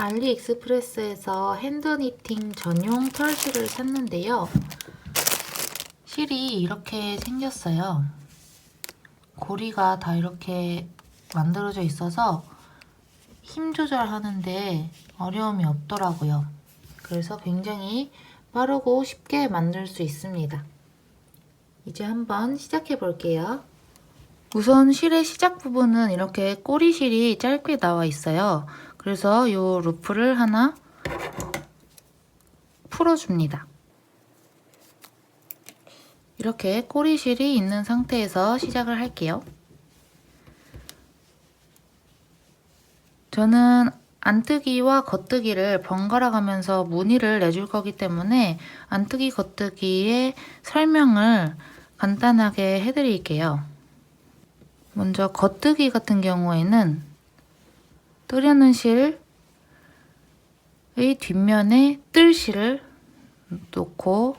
알리익스프레스에서 핸드니팅 전용 털실을 샀는데요. 실이 이렇게 생겼어요. 고리가 다 이렇게 만들어져 있어서 힘 조절하는데 어려움이 없더라고요. 그래서 굉장히 빠르고 쉽게 만들 수 있습니다. 이제 한번 시작해 볼게요. 우선 실의 시작 부분은 이렇게 꼬리실이 짧게 나와 있어요. 그래서 이 루프를 하나 풀어줍니다. 이렇게 꼬리실이 있는 상태에서 시작을 할게요. 저는 안뜨기와 겉뜨기를 번갈아 가면서 무늬를 내줄 거기 때문에 안뜨기, 겉뜨기의 설명을 간단하게 해드릴게요. 먼저 겉뜨기 같은 경우에는 뜨려는 실의 뒷면에 뜰 실을 놓고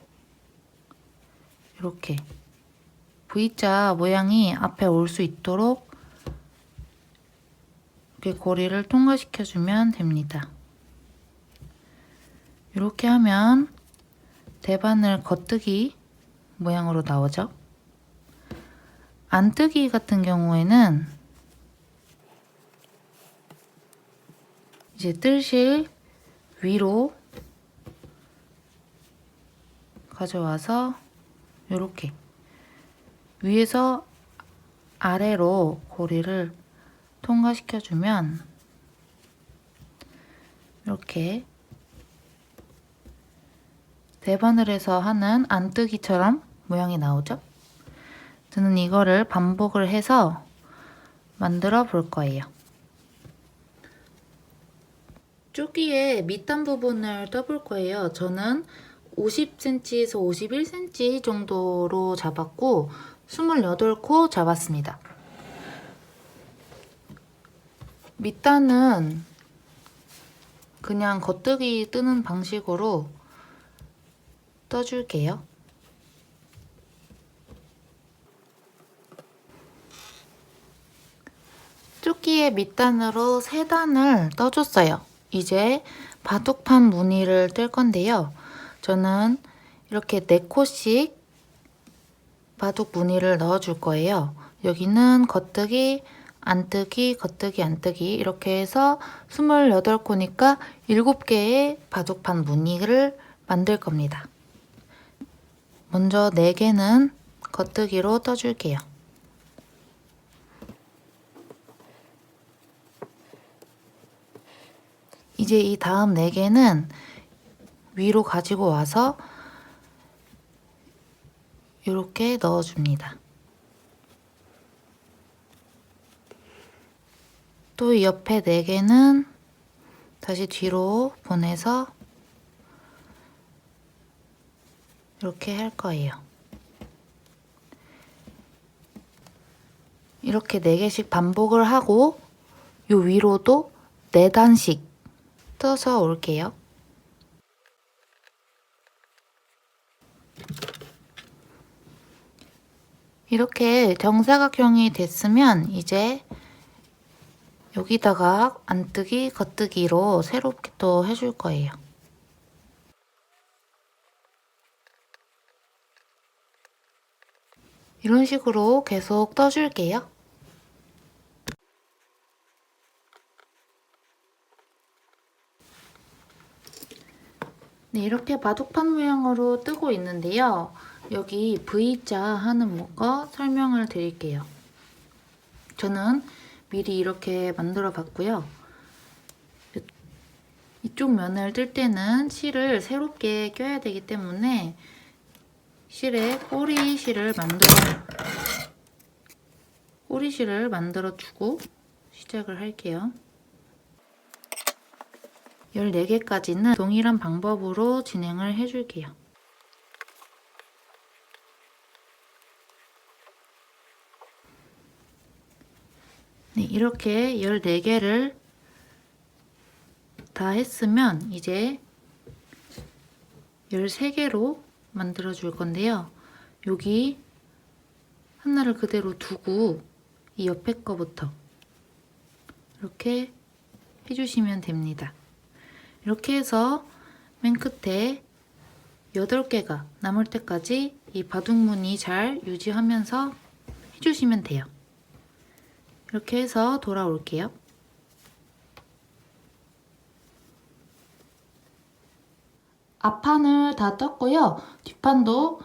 이렇게 V자 모양이 앞에 올 수 있도록 이렇게 고리를 통과시켜주면 됩니다. 이렇게 하면 대바늘 겉뜨기 모양으로 나오죠. 안뜨기 같은 경우에는 이제 뜰실 위로 가져와서 이렇게 위에서 아래로 고리를 통과시켜주면 이렇게 대바늘에서 하는 안뜨기처럼 모양이 나오죠? 저는 이거를 반복을 해서 만들어 볼 거예요. 조끼의 밑단 부분을 떠볼 거예요. 저는 50cm에서 51cm 정도로 잡았고 28코 잡았습니다. 밑단은 그냥 겉뜨기 뜨는 방식으로 떠줄게요. 조끼의 밑단으로 3단을 떠줬어요. 이제 바둑판 무늬를 뜰 건데요. 저는 이렇게 4코씩 바둑 무늬를 넣어줄 거예요. 여기는 겉뜨기, 안뜨기, 겉뜨기, 안뜨기 이렇게 해서 28코니까 7개의 바둑판 무늬를 만들 겁니다. 먼저 4개는 겉뜨기로 떠줄게요. 이제 이 다음 4개는 위로 가지고 와서 이렇게 넣어줍니다. 또 이 옆에 4개는 다시 뒤로 보내서 이렇게 할 거예요. 이렇게 4개씩 반복을 하고 요 위로도 4단씩 떠서 올게요. 이렇게 정사각형이 됐으면 이제 여기다가 안뜨기, 겉뜨기로 새롭게 또 해줄 거예요. 이런 식으로 계속 떠줄게요. 네, 이렇게 바둑판 모양으로 뜨고 있는데요. 여기 V자 하는 거 설명을 드릴게요. 저는 미리 이렇게 만들어 봤고요. 이쪽 면을 뜰 때는 실을 새롭게 껴야 되기 때문에 실에 꼬리실을 만들어 주고 시작을 할게요. 14개까지는 동일한 방법으로 진행을 해줄게요. 네, 이렇게 14개를 다 했으면 이제 13개로 만들어 줄 건데요. 여기 하나를 그대로 두고 이 옆에 거부터 이렇게 해주시면 됩니다. 이렇게 해서 맨 끝에 8개가 남을 때까지 이 바둑무늬 잘 유지하면서 해주시면 돼요. 이렇게 해서 돌아올게요. 앞판을 다 떴고요. 뒷판도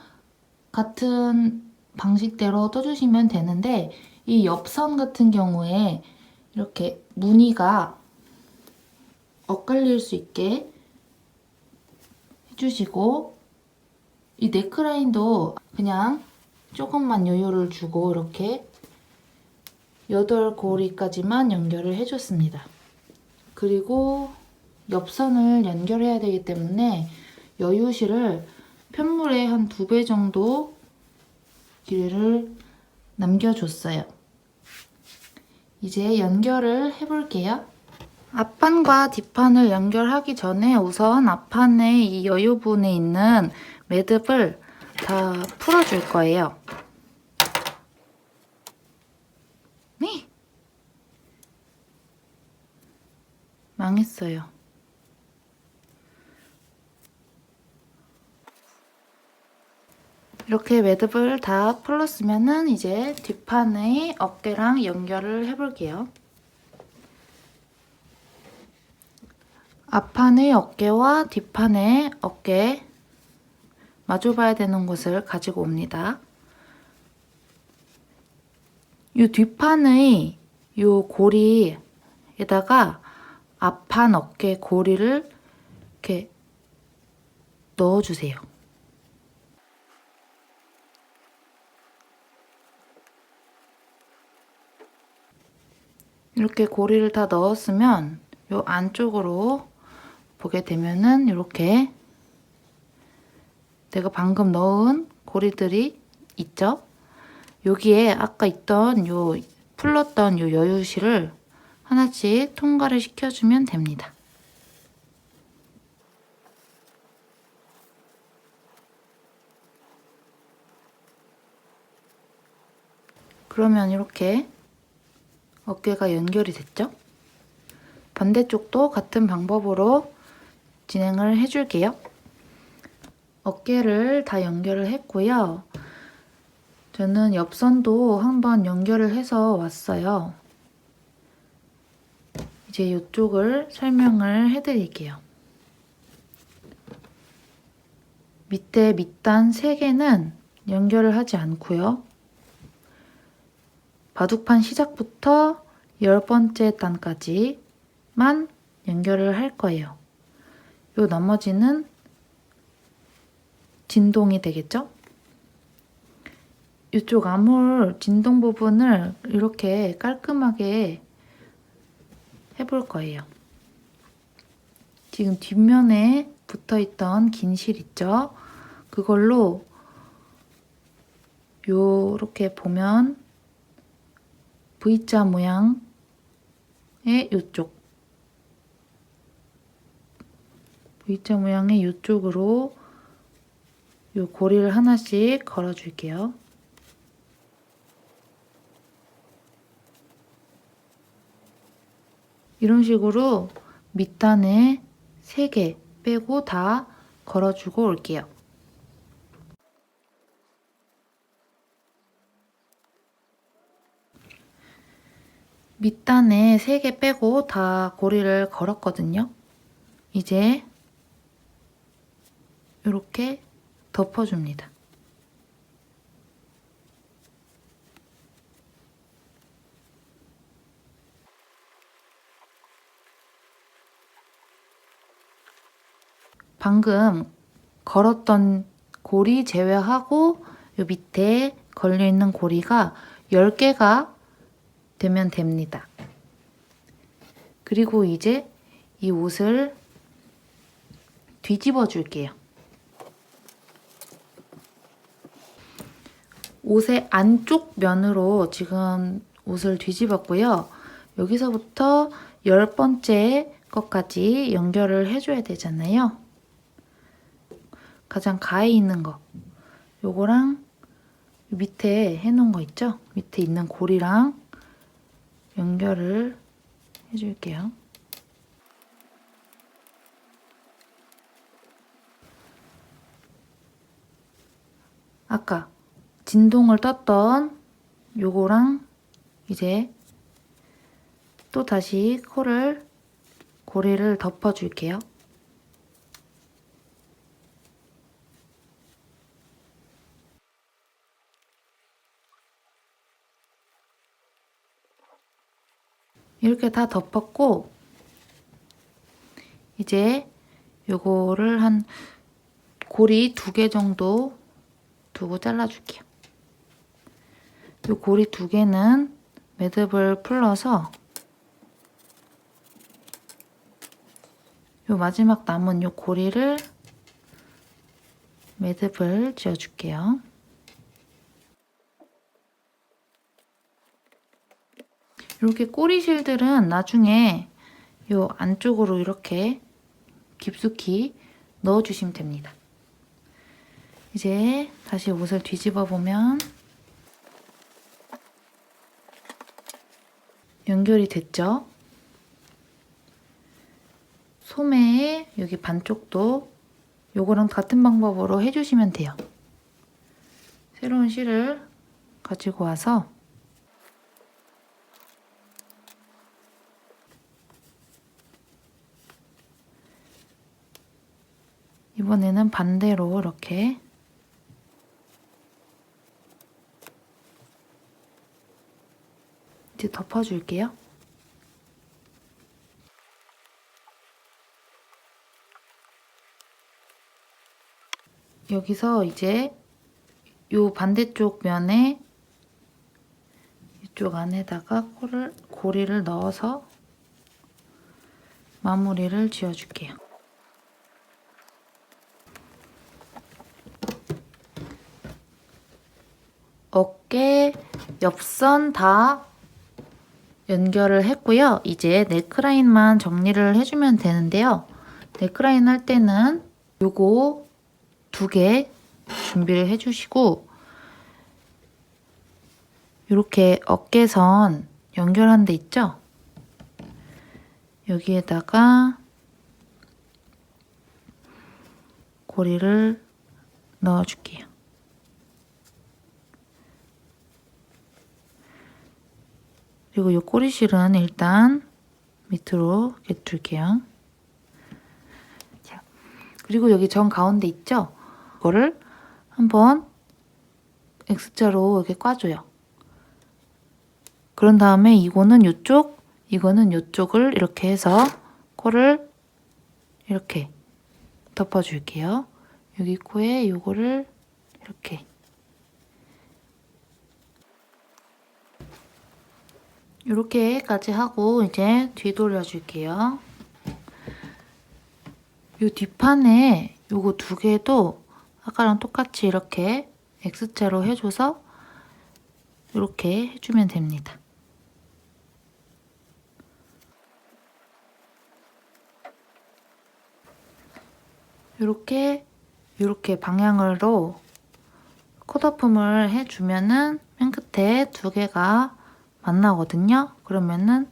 같은 방식대로 떠주시면 되는데 이 옆선 같은 경우에 이렇게 무늬가 엇갈릴 수 있게 해주시고 이 넥라인도 그냥 조금만 여유를 주고 이렇게 8고리까지만 연결을 해줬습니다. 그리고 옆선을 연결해야 되기 때문에 여유실을 편물의 한 2배 정도 길이를 남겨줬어요. 이제 연결을 해볼게요. 앞판과 뒷판을 연결하기 전에 우선 앞판의 이 여유분에 있는 매듭을 다 풀어줄 거예요. 네! 망했어요. 이렇게 매듭을 다 풀었으면은 이제 뒷판의 어깨랑 연결을 해볼게요. 앞판의 어깨와 뒷판의 어깨 마주봐야 되는 곳을 가지고 옵니다. 이 뒷판의 이 고리에다가 앞판 어깨 고리를 이렇게 넣어주세요. 이렇게 고리를 다 넣었으면 이 안쪽으로 보게 되면은 이렇게 내가 방금 넣은 고리들이 있죠? 여기에 아까 있던 요 풀렀던 요 여유실을 하나씩 통과를 시켜주면 됩니다. 그러면 이렇게 어깨가 연결이 됐죠? 반대쪽도 같은 방법으로 진행을 해줄게요. 어깨를 다 연결을 했고요. 저는 옆선도 한번 연결을 해서 왔어요. 이제 이쪽을 설명을 해드릴게요. 밑에 밑단 3개는 연결을 하지 않고요. 바둑판 시작부터 10번째 단까지만 연결을 할 거예요. 요 나머지는 진동이 되겠죠? 이쪽 암홀 진동 부분을 이렇게 깔끔하게 해볼 거예요. 지금 뒷면에 붙어있던 긴 실 있죠? 그걸로 요렇게 보면 V자 모양의 요쪽 V자 모양의 요쪽으로 요 고리를 하나씩 걸어줄게요. 이런 식으로 밑단에 3개 빼고 다 걸어주고 올게요. 밑단에 3개 빼고 다 고리를 걸었거든요. 이제 이렇게 덮어줍니다. 방금 걸었던 고리 제외하고 요 밑에 걸려있는 고리가 10개가 되면 됩니다. 그리고 이제 이 옷을 뒤집어 줄게요. 옷의 안쪽 면으로 지금 옷을 뒤집었고요. 여기서부터 10번째 것까지 연결을 해줘야 되잖아요. 가장 가에 있는 거 요거랑 밑에 해놓은 거 있죠? 밑에 있는 고리랑 연결을 해줄게요. 아까 진동을 떴던 요거랑 이제 또 다시 고리를 덮어줄게요. 이렇게 다 덮었고 이제 요거를 한 고리 2개 정도 두고 잘라줄게요. 요 고리 2개는 매듭을 풀러서 요 마지막 남은 요 고리를 매듭을 지어줄게요. 이렇게 꼬리 실들은 나중에 요 안쪽으로 이렇게 깊숙이 넣어주시면 됩니다. 이제 다시 옷을 뒤집어 보면 연결이 됐죠? 소매의 여기 반쪽도 요거랑 같은 방법으로 해주시면 돼요. 새로운 실을 가지고 와서 이번에는 반대로 이렇게 이제 덮어줄게요. 여기서 이제 요 반대쪽 면에 이쪽 안에다가 고리를 넣어서 마무리를 지어줄게요. 어깨 옆선 다 연결을 했고요. 이제 넥라인만 정리를 해주면 되는데요. 넥라인 할 때는 요거 2개 준비를 해주시고 이렇게 어깨선 연결한 데 있죠? 여기에다가 고리를 넣어줄게요. 그리고 이 꼬리실은 일단 밑으로 이렇게 둘게요. 자, 그리고 여기 정 가운데 있죠? 이거를 한번 X자로 이렇게 꽈줘요. 그런 다음에 이거는 이쪽, 이거는 이쪽을 이렇게 해서 코를 이렇게 덮어줄게요. 여기 코에 이거를 이렇게 이렇게까지 하고 이제 뒤돌려 줄게요. 이 뒷판에 요거 2개도 아까랑 똑같이 이렇게 X자로 해줘서 이렇게 해주면 됩니다. 이렇게 방향으로 컷오프를 해주면은 맨 끝에 2개가 만나거든요. 그러면은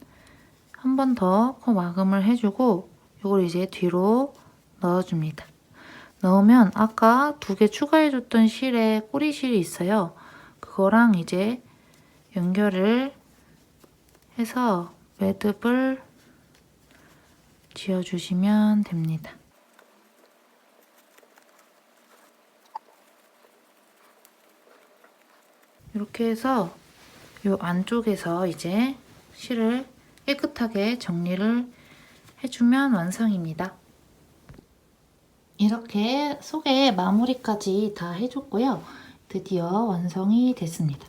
한 번 더 코 마감을 해주고 이걸 이제 뒤로 넣어줍니다. 넣으면 아까 2개 추가해줬던 실에 꼬리실이 있어요. 그거랑 이제 연결을 해서 매듭을 지어주시면 됩니다. 이렇게 해서 이 안쪽에서 이제 실을 깨끗하게 정리를 해주면 완성입니다. 이렇게 속에 마무리까지 다 해줬고요. 드디어 완성이 됐습니다.